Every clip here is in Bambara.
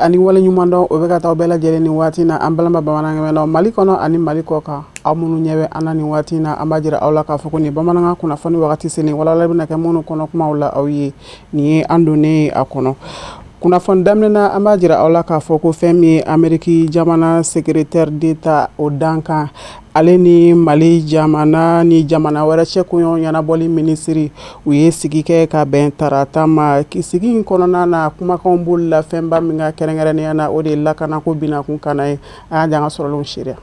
ani wale ɲumandɔn o bɛ ka taa bɛɛ lajɛlen ni waati na an balima bamanankan mɛn Mali kɔnɔ ani Mali kɔ kan aw minnu ɲɛ bɛ an na nin waati na an b'a jira aw la k'a fɔ ko nin bamanankan kunnafoni wagati selen walala bɛna kɛ minnu kɔnɔ kumaw la aw ye nin ye an donnen a kɔnɔ kunnafoni daminɛna an b'a jira aw la k'a fɔ ko fɛn min ye Amérique jamana secrétaire d'État o dankan ale ni Mali jamana ni jamana wɛrɛ cɛ kɔɲɔ ɲɛnabɔli minisiri u ye sigi kɛ ka bɛn tarata ma sigi in kɔnɔna na kumakanw boli la fɛnba min ka kɛrɛnkɛrɛnnenya na o de lakana ko binakun kana ye an y'a sɔrɔlenw seereya.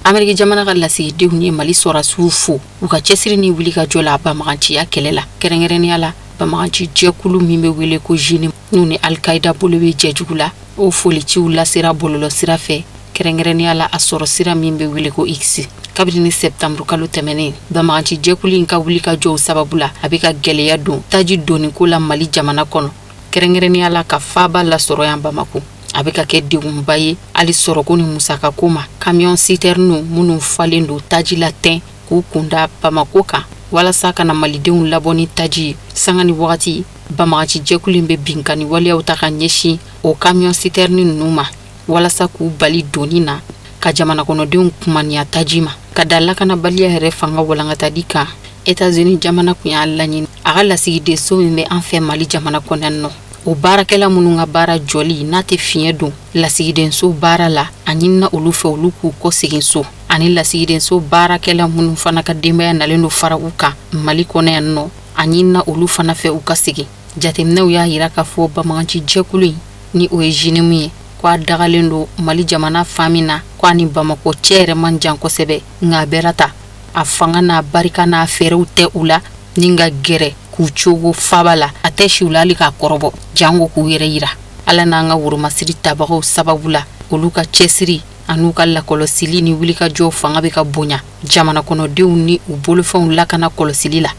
Amérique jamana ka lasigidenw ye Mali sɔrɔsiw fo u ka cɛsiri ni wuli ka jɔ la banbaganciya kɛlɛ la kɛrɛnkɛrɛnnenya la banbaganci jɛkulu min bɛ wele ko JINIM n'u ni Al-Qaïda bolo bɛ jɛjugu la o foliciw lasera bɔlɔlɔ sira fɛ kɛrɛnkɛrɛnnenya la a sɔrɔ sira min bɛ wele ko X kabini septembre kalo tɛmɛnen banbaganci jɛkulu in ka wuli ka jɔw sababu la a bɛ ka gɛlɛya don taji donni ko la Mali jamana kɔnɔ kɛrɛnkɛrɛnnenya la ka faaba la sɔrɔ yan Bamako a bɛ ka kɛ degunba ye hali sɔrɔko ni musaka ko ma camion citerne minnu falen don taji la tɛn k'u kunda Bamako kan walasa kana malidenw labɔ ni taji ye sanga ni wagati banbagaci jɛkulu in bɛ binkani waleyaw ta ka ɲɛsin o camion citerne ninnu ma walasa k'u bali doni na ka jamana kɔnɔdenw kumaniya taji ma ka da lakanabaliya yɛrɛ fanga walankatali kan États-Unis jamana kun y'a laɲini a ka lasigiden so min bɛ an fɛ Mali jamana kɔnɔ nɔ o baarakɛla minnu ka baara jɔli n'a tɛ fiɲɛ don lasigiden so baara la a ɲinina olu fɛ olu k'u kɔ segin so ani lasigiden so baarakɛla minnu fana ka denbaya nalen do fara u kan Mali kɔnɔ yan nɔ a ɲinina olu fana fɛ u ka segin jateminɛw y'a yira k'a fɔ banbagaci jɛkulu in ni o ye JINIM ye k'a dagalen do Mali jamana fan min na k'a ni Bamako cɛ yɛrɛ man jan kosɛbɛ nka a bɛɛ ta a fanga n'a barika n'a fɛɛrɛw tɛ u la ni ka gɛrɛ k'u cogo faba la a tɛ si u la hali k'a kɔrɔbɔ jango k'u yɛrɛ yira ala n'an ka woromasiri tabagaw sababu la olu ka cɛsiri an'u ka lakɔlɔsili ni wulikajɔw fanga bɛ ka bonya jamana kɔnɔdenw ni u bolofɛnw lakana kɔlɔsili la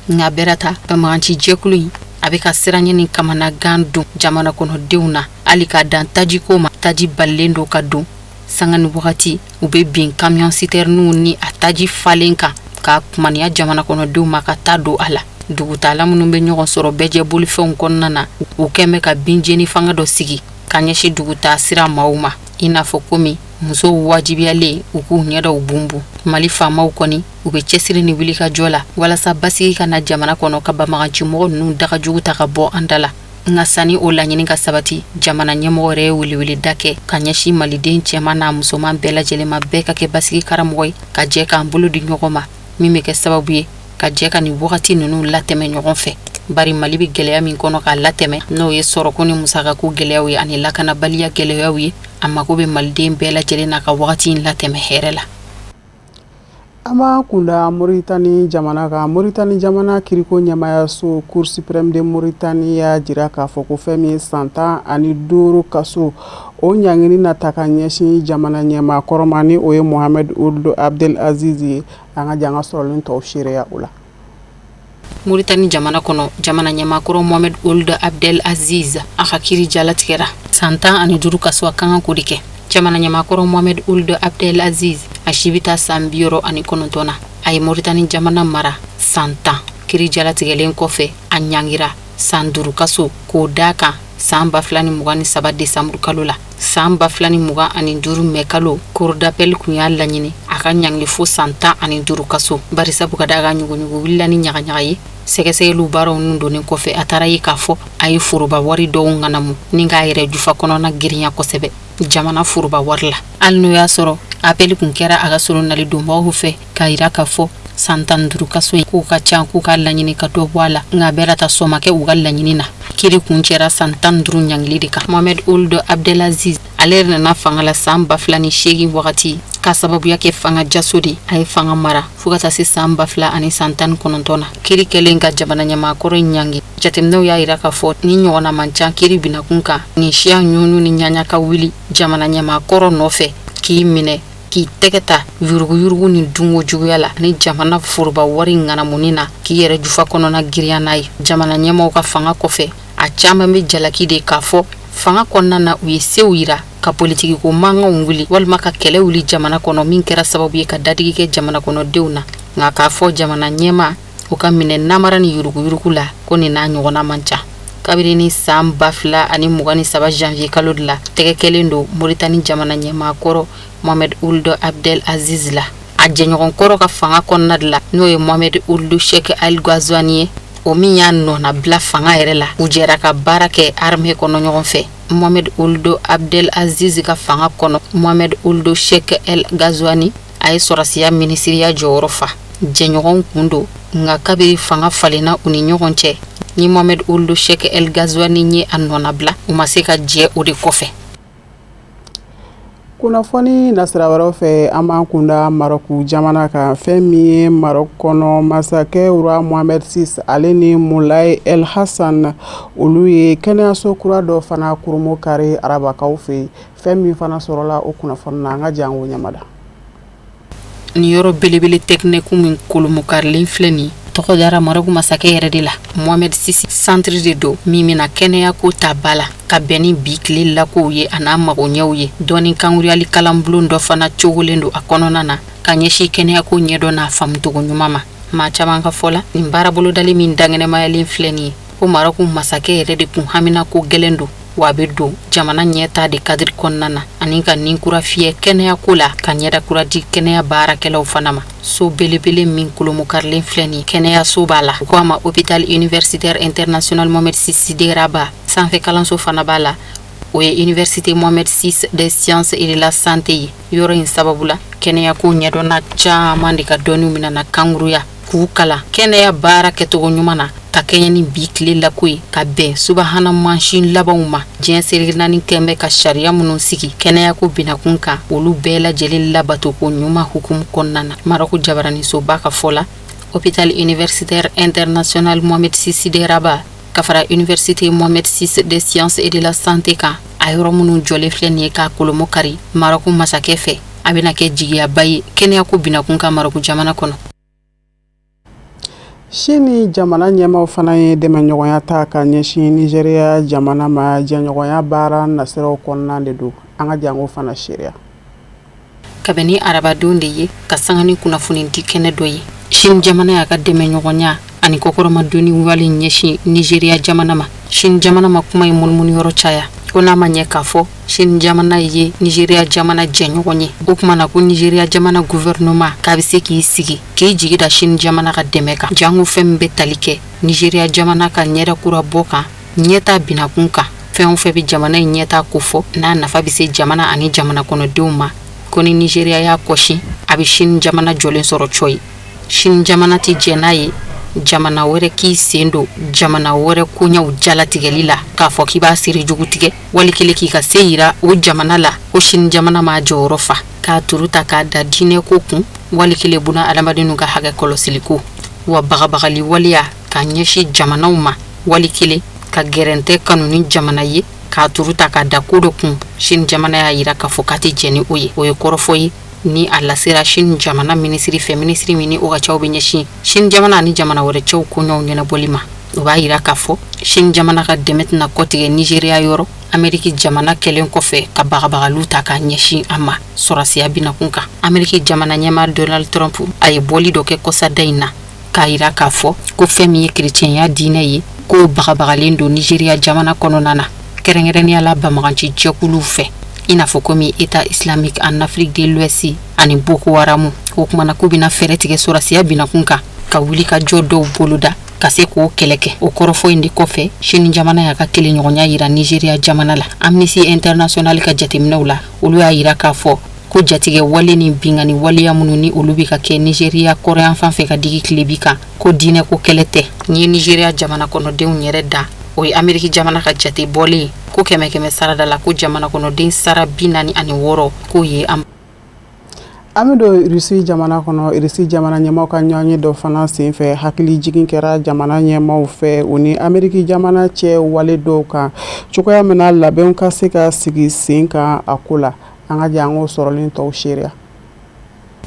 nka bɛɛ ta banbagaci jɛkulu in a bɛ ka siranɲɛ ni kamanagan don jamana kɔnɔdenw na hali k'a dan tajiko ma taji balilen do ka don sanga ni wagati u bɛ bin camion citernenw ni a taji falen kan ka kumaniya jamana kɔnɔdenw ma ka taa don a la dugutala minnu bɛ ɲɔgɔn sɔrɔ bɛɛ bolifɛnw kɔnɔna na u kɛn bɛ ka binjeni fanga dɔ sigi ka ɲɛsin duguta sira maaw ma i n'a fɔ komi musow wajibiyalen u k'u ɲɛdaw bunbun Mali faamaw kɔni u bɛ cɛsiri ni wuli ka jɔ la walasa basigi kana jamana kɔnɔ ka banbagaci mɔgɔ ninnu dagajugu ta ka bɔ an da la nka sani o laɲini ka sabati jamana ɲɛmɔgɔ yɛrɛ ye weleweleda kɛ ka ɲɛsin maliden cɛman n'a musoman bɛɛ lajɛlen ma bɛɛ ka kɛ basigi karamɔgɔ ye ka jɛ k'an bolo di ɲɔgɔn ma min bɛ kɛ sababu ye ka jɛ ka ni wagati ninnu latɛmɛ ɲɔgɔn fɛ bari Mali bɛ gɛlɛya min kɔnɔ k'a latɛmɛ n'o ye sɔrɔko ni musakako gɛlɛyaw ye ani lakanabaliya gɛlɛyaw ye a mago bɛ maliden bɛɛ lajɛlen na ka wagati in latɛmɛ hɛrɛ la. An b'a kunda Moritani jamana kan Moritani jamana kiriko ɲɛmayaso Cour suprême de Mauritanie y'a jira k'a fɔ ko fɛn min ye san 15 kaso o ɲangini na ta ka ɲɛsin jamana ɲɛmaa kɔrɔma ni o ye Mohamed Ould Abdel Aziz ye an ka janga sɔrɔlen tɔw seereya o la. Mauritanie jamana kɔnɔ jamana ɲɛmaakɔrɔ Mohamed Ould Abdel Aziz a ka kiiri jalatigɛra san 15 kaso a kan ka k'o de kɛ jamana ɲɛmaakɔrɔ Mohamed Ould Abdel Aziz a si bɛ taa san 69 na a ye Mauritanie jamana mara san 10 kiiri jalatigɛlen kɔfɛ a ɲangira san 5 kaso k'o d'a kan san 2023 décembre kalo la san 2025 mai kalo cour d'appel kun y'a laɲini a ka ɲangili fo san 15 kaso barisabu ka da ka ɲuguɲugu wulila ni ɲagaɲaga ye sɛgɛsɛgɛliw baaraw nun donnen kɔfɛ a taara ye k'a fɔ a ye foroba wari dɔw ŋanamu ni k'a yɛrɛ jufa kɔnɔna girinya kosɛbɛ jamana foroba wari la hali n'o y'a sɔrɔ appel kun kɛra a ka solonali donbagaw fɛ k'a yira k'a fɔ san 15 kaso in k'u ka ca k'u ka laɲini ka dɔ bɔ a la nka bɛɛ ta sɔn ma kɛ u ka laɲini na kiiri kun cɛra san 15 ɲangili de kan Mohamed Ould Abdel Aziz ale yɛrɛ nana fanga la san 2008 wagati ka sababuya kɛ fanga jaso de a ye fanga mara fo ka taa se san 2019 na kiiri kɛlen ka jamana ɲɛmaakɔrɔ ɲangi jateminɛw y'a yira k'a fɔ ni ɲɔgɔnna man ca kiiri binakun kan ni siya ɲunu ni ɲaɲa ka wuli jamana ɲɛmaakɔrɔ nɔfɛ k'i minɛ k'i tɛgɛ ta yuruguyurugu ni dungo juguya la ni jamana foroba wari ŋanamuni na k'i yɛrɛ jufa kɔnɔna giriya n'a ye jamana ɲɛmaw ka fanga kɔfɛ a caman bɛ jalaki de k'a fɔ fanga kɔnɔna na u ye sew yira ka politiki ko mankanw wuli walima ka kɛlɛ wuli jamana kɔnɔ min kɛra sababu ye ka dadigi kɛ jamana kɔnɔdenw na nka k'a fɔ jamana ɲɛma u ka minɛ namara ni yuruguyurugu la ko nin n'a ɲɔgɔnna man ca kabiri ni san 2023 janvier kalo de la tɛgɛ kɛlen do Mauritanie jamana ɲɛmaa kɔrɔ Mohamed Ould Abdel Aziz la a jɛɲɔgɔn kɔrɔ ka fanga kɔnɔna de la n'o ye Mohamed Ould Cheikh El Ghazouani o min y'a nɔna bila fanga yɛrɛ la u jɛra ka baara kɛ armée kɔnɔ ɲɔgɔn fɛ. Mohamed Ould Abdel Aziz ka fanga kɔnɔ Mohamed Ould Cheikh El Ghazouani a ye sɔrɔsiya minisiriya jɔyɔrɔ fa jɛɲɔgɔn kun do nka kabiri fanga falenna u ni ɲɔgɔn cɛ ni Mohamed Ould Cheikh El Ghazouani ye a nɔna bila u ma se ka jɛ o de kɔfɛ. Kunnafoni nasira wɛrɛw fɛ an b'an kunda Maroc jamana kan fɛn min ye Maroc kɔnɔ masakɛ Roi Mohamed VI ale ni Moulay El Hassan olu ye kɛnɛyaso kura dɔ fana kurumo kari arabakaw fɛ fɛn min fana sɔrɔla o kunnafoni na an ka jango ɲamada. Ni yɔrɔ belebele technique min kolomo karilen filɛ nin tɔgɔ dara Maroc masakɛ yɛrɛ de la Mohamed VI centre de do min mina kɛnɛya ko ta bala ka bɛn ni bi tile la kow ye a n'a magoɲɛw ye dɔɔni kankuriyali kalanbulon dɔ fana cogolen do a kɔnɔna na ka ɲɛsi kɛnɛya ko ɲɛdɔn n'a faamutogo ɲuman ma. Maa caman ka fɔ la nin baara bolodali min dangɛnɛmayalen filɛ nin ye ko Maroc masakɛ yɛrɛ de kun hamina ko gɛlɛn do wa a bɛ don jamana ɲɛta de kadiri kɔnɔna na ani ka nin kura fiyɛ kɛnɛya ko la ka ɲɛda kura di kɛnɛya baarakɛlaw fana ma. So belebele min kolomo karilen filɛ nin kɛnɛyaso b'a la u ko a ma hôpital universitaire international Mohamed VI Sidi Raba sanfɛ kalanso fana b'a la o ye université Mohamed VI des sciences et de la santé ye yɔrɔ in sababu la kɛnɛya ko ɲɛdɔnna caman de ka dɔnniw minana kanguruya k'u kalan kɛnɛya baara kɛcogo ɲuman na ka kɛɲɛ ni bi tile la ko ye ka bɛn subahana mansin labanw ma diɲɛ seri naani kɛmɛ ka sariya minnu sigi kɛnɛya ko binakun kan olu bɛɛ lajɛlen labato ko ɲuman hukumu kɔnɔna na. Maroc jabaranisoba ka fɔ la hôpital universitaire international Mohamed VI Sidi Raba ka fara université Mohamed VI des sciences et de la santé kan a yɔrɔ minnu jɔlen filɛ nin ye k'a kolomo kari Maroc masakɛ fɛ a bɛna kɛ jigiyaba ye kɛnɛya ko binakun kan Maroc jamana kɔnɔ. Sini jamana ɲɛmaw fana ye dɛmɛɲɔgɔnya ta ka ɲɛsin Nigeria jamana ma jɛɲɔgɔnya baara nasiraw kɔnɔna de do an ka jango fana seereya. Kabini arabadon de ye ka sanga ni kunnafoni di kɛnɛ dɔ ye Sini jamana y'a ka dɛmɛɲɔgɔnya ani kɔkɔrɔmadonni wale ɲɛsin Nigeria jamana ma. Sini jamana ma kuma ye munumunu yɔrɔ caya ko n'a ma ɲɛ k'a fɔ Sini jamana ye Nigeria jamana jɛɲɔgɔn ye o kuma na ko Nigeria jamana gouvernement k'a bɛ se k'i sigi k'i jigi da Sini jamana ka dɛmɛ kan jango fɛn min bɛ tali kɛ Nigeria jamana ka ɲɛda kura bɔ kan ɲɛta binakun kan fɛn o fɛn bɛ jamana in ɲɛta ko fɔ n'a nafa bɛ se jamana ani jamana kɔnɔdenw ma ko ni Nigeria y'a kɔsi a bɛ Sini jamana jɔlen sɔrɔ cɔ ye. Sini jamana tɛ jɛ n'a ye jamana wɛrɛ k'i sen do jamana wɛrɛ koɲɛw jalatigɛli la k'a fɔ k'i b'a siri jugu tigɛ wali kelen k'i ka se yira o jamana la ko Sini jamana m'a jɔyɔrɔ fa k'a turu ta k'a da diinɛ ko kun wali kelen buna adamadenw ka hakɛ kɔlɔsili ko wa bagabagali waliya k'a ɲɛsin jamanaw ma wali kelen ka gɛrɛntɛ kanu ni jamana ye k'a turu ta k'a da ko dɔ kun Sini jamana y'a yira k'a fɔ k'a tɛ jɛ ni o ye o ye kɔrɔfɔ ye ni a lasera Sini jamana minisiri fɛ minisiri min ni o ka caw bɛ ɲɛsin Sini jamana ani jamana wɛrɛ cɛw koɲɛw ɲɛnabɔli ma o b'a yira k'a fɔ Sini jamana ka dɛmɛ tɛna kɔtigɛ Nigeria yɔrɔ Amérique jamana kɛlen kɔfɛ ka bagabagaliw ta k'a ɲɛsin a ma sɔrɔsiya binakun kan. Amérique jamana ɲɛmaa Donald Trump a ye bɔli dɔ kɛ kɔsada in na k'a yira k'a fɔ ko fɛn min ye kerecɛnya diinɛ ye k'o bagabagalen don Nigeria jamana kɔnɔna na kɛrɛnkɛrɛnnenya la bamaganci jɛkuluw fɛ i n'a fɔ komi État islamique en Afrique de l'Ouest ani Boko Haram o kumana k'u bɛna fɛɛrɛ tigɛ sɔrɔsiya binakun kan ka wuli ka jɔ dɔw boloda ka se k'o kɛlɛ kɛ o kɔrɔfɔ in de kɔfɛ Sini jamana y'a ka kelenɲɔgɔnya yira Nigeria jamana la. Amnesty International ka jateminɛw la olu y'a yira k'a fɔ ko jatigɛ wale ni bingani waleya minnu ni olu bɛ ka kɛ Nigeria kɔrɔyan fan fɛ ka digi tilebi kan ko diinɛ ko kɛlɛ tɛ ni ye Nigeria jamana kɔnɔdenw yɛrɛ da o ye Amérique jamana ka jate bɔlen ko kɛmɛ sarada la ko jamana kɔnɔden sara 46 k'o ye An bɛ don Rusi jamana kɔnɔ Rusi jamana ɲɛmaw ka ɲɔgɔnye dɔ fana senfɛ hakili jigin kɛra jamana ɲɛmaw fɛ o ni Amérique jamana cɛ wale dɔw kan cogoya min na labɛnw ka se ka sigi sen kan a ko la an ka jango sɔrɔlen tɔw seereya.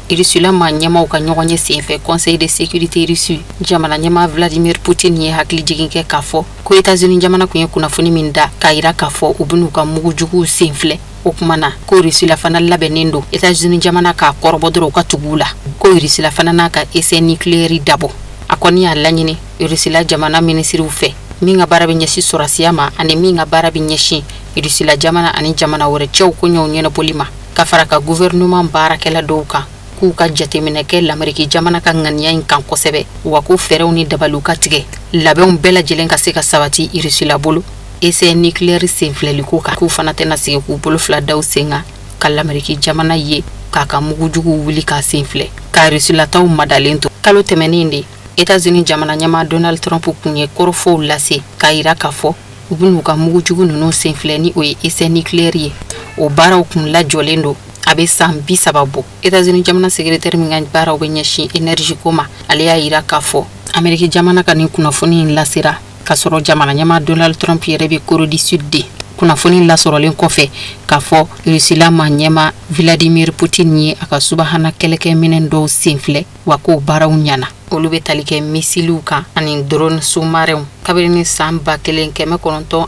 Irisulama ɲɛmaw ka ɲɔgɔnye senfɛ Conseil de sécurité russe jamana ɲɛma Vladimir Poutine ye hakili jigin kɛ k'a fɔ ko États-Unis jamana kun ye kunnafoni min da k'a yira k'a fɔ u bɛn'u ka mugujuguw sen filɛ o kuma na ko Rusila fana labɛnnen don États-Unis jamana k'a kɔrɔbɔ dɔrɔn u ka tugu la ko Rusila fana n'a ka essai nucléaire dabɔ a kɔni y'a laɲini Rusila jamana minisiriw fɛ min ka baara bɛ ɲɛsin sɔrɔsiya ma ani min ka baara bɛ ɲɛsin Rusila jamana ani jamana wɛrɛ cɛw ko ɲɛw ɲɛnabɔli ma ka fara ka gouvernement baarakɛla dɔw kan k'u ka jateminɛ kɛ l'Amérique jamana ka ŋaniya in kan kosɛbɛ wa ko fɛɛrɛw ni dabaliw ka tigɛ labɛnw bɛɛ lajɛlen ka se ka sabati Rusila bolo essai nucléaire senfilɛliko kan k'u fana tɛna sigi k'u bolo fila daw sen kan ka l'Amérique jamana ye k'a ka mugujugu wuli k'a senfilɛ ka Rusilataw madalen to kalo tɛmɛnen de États-Unis jamana ɲɛmaa Donald Trump kun ye kɔrɔfɔw lase k'a yira k'a fɔ u bɛn'u ka mugujugu ninnu senfilɛ ni o ye essai nucléaire ye o baaraw kun lajɔlen do a bɛ san 30 bɔ États-Unis jamana secrétaire min ka baaraw bɛ ɲɛsin énergie ko ma ale y'a yira k'a fɔ Amérique jamana ka nin kunnafoni in lasera ka sɔrɔ jamana ɲɛmaa Donald Trump yɛrɛ bɛ Corée du Sud de kunnafoni lasɔrɔlen kɔfɛ k'a fɔ Rusila ma ɲɛmaa Vladimir Poutine ye a ka subahana kɛlɛkɛminɛn dɔw senfilɛ wa k'o baaraw ɲana olu bɛ tali kɛ misiliw kan ani drone sous-marins kabini san 1992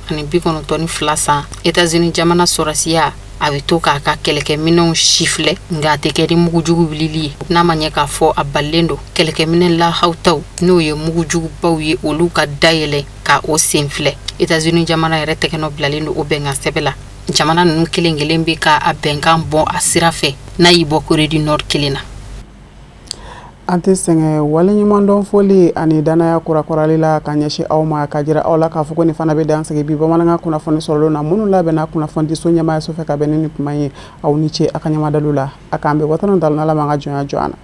san États-Unis jamana sɔrɔsiya a bɛ to k'a ka kɛlɛkɛminɛnw sifilɛ nka a tɛ kɛ ni mugujugu wulili ye n'a ma ɲɛ k'a fɔ a balilen do kɛlɛkɛminɛn lahawtaw n'o ye mugujugubaw ye olu ka dayɛlɛ ka o senfilɛ États-Unis jamana yɛrɛ tɛgɛnɔ bilalen do o bɛnkan sɛbɛ la jamana ninnu kelen kelen bɛ ka a bɛnkan bɔ a sira fɛ n'a y'i bɔ Corée du Nord kelen na. An tɛ sɛgɛn waleɲumandɔn foli ani danaya kurakurali la ka ɲɛsin aw ma ka jira aw la k'a fɔ ko nin fana bɛ dan sigi bi bamanankan kunnafoni sɔrɔlen na minnu labɛnna kunnafoni di so ɲɛmaaya so fɛ ka bɛn ni kuma ye aw ni ce a ka ɲamadalu la a k'an bɛ watana dalina la man ka jɔnya jɔ an na.